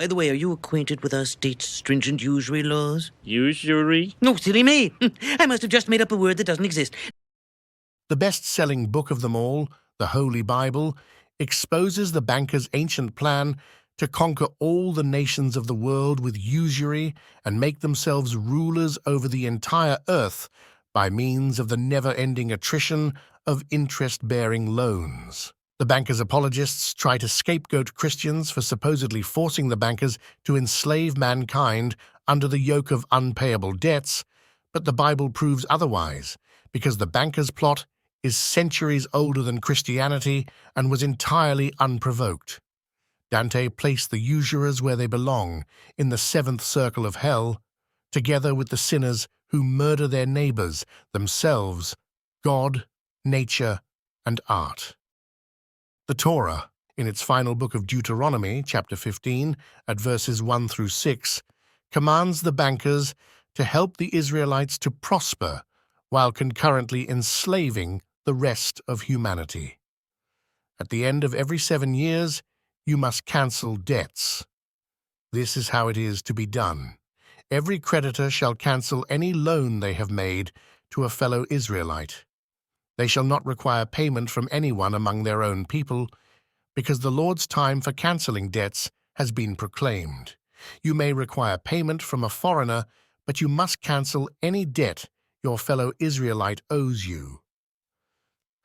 By the way, are you acquainted with our state's stringent usury laws? Usury? No, silly me. I must have just made up a word that doesn't exist. The best-selling book of them all, the Holy Bible, exposes the bankers' ancient plan to conquer all the nations of the world with usury and make themselves rulers over the entire earth by means of the never-ending attrition of interest-bearing loans. The bankers' apologists try to scapegoat Christians for supposedly forcing the bankers to enslave mankind under the yoke of unpayable debts, but the Bible proves otherwise, because the bankers' plot is centuries older than Christianity and was entirely unprovoked. Dante placed the usurers where they belong, in the seventh circle of hell, together with the sinners who murder their neighbors, themselves, God, nature, and art. The Torah, in its final book of Deuteronomy, chapter 15, at verses 1 through 6, commands the bankers to help the Israelites to prosper while concurrently enslaving the rest of humanity. At the end of every 7 years, you must cancel debts. This is how it is to be done. Every creditor shall cancel any loan they have made to a fellow Israelite. They shall not require payment from anyone among their own people, because the Lord's time for cancelling debts has been proclaimed. You may require payment from a foreigner, but you must cancel any debt your fellow Israelite owes you.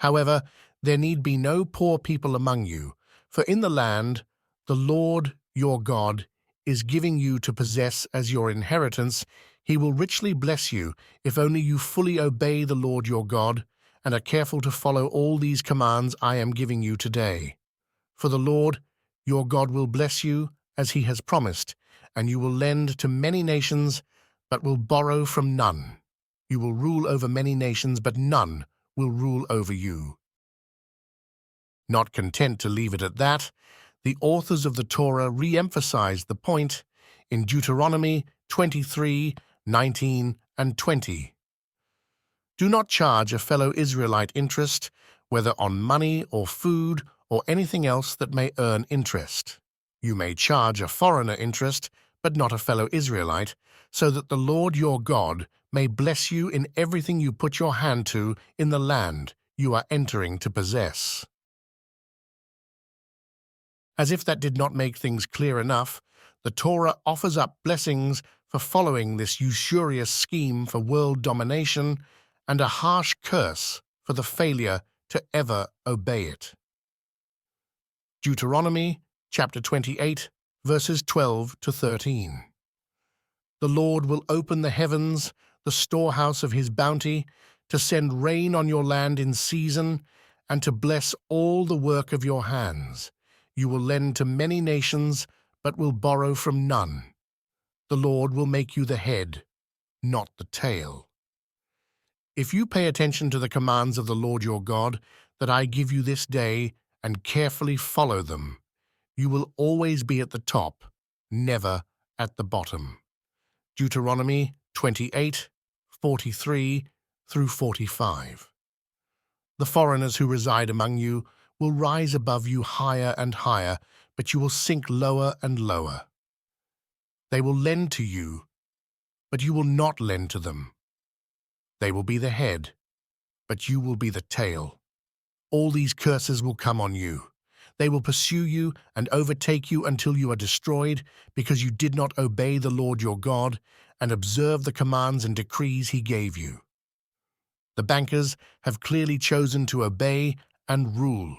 However, there need be no poor people among you, for in the land the Lord your God is giving you to possess as your inheritance, he will richly bless you if only you fully obey the Lord your God and are careful to follow all these commands I am giving you today. For the Lord your God will bless you as he has promised, and you will lend to many nations, but will borrow from none. You will rule over many nations, but none will rule over you. Not content to leave it at that, the authors of the Torah re-emphasized the point in Deuteronomy 23, 19, and 20. Do not charge a fellow Israelite interest, whether on money or food or anything else that may earn interest. You may charge a foreigner interest, but not a fellow Israelite, so that the Lord your God may bless you in everything you put your hand to in the land you are entering to possess. As if that did not make things clear enough, the Torah offers up blessings for following this usurious scheme for world domination and a harsh curse for the failure to ever obey it. Deuteronomy chapter 28, verses 12 to 13. The Lord will open the heavens, the storehouse of his bounty, to send rain on your land in season, and to bless all the work of your hands. You will lend to many nations, but will borrow from none. The Lord will make you the head, not the tail. If you pay attention to the commands of the Lord your God that I give you this day and carefully follow them, you will always be at the top, never at the bottom. Deuteronomy 28, 43 through 45. The foreigners who reside among you will rise above you higher and higher, but you will sink lower and lower. They will lend to you, but you will not lend to them. They will be the head, but you will be the tail. All these curses will come on you. They will pursue you and overtake you until you are destroyed, because you did not obey the Lord your God and observe the commands and decrees he gave you. The bankers have clearly chosen to obey and rule.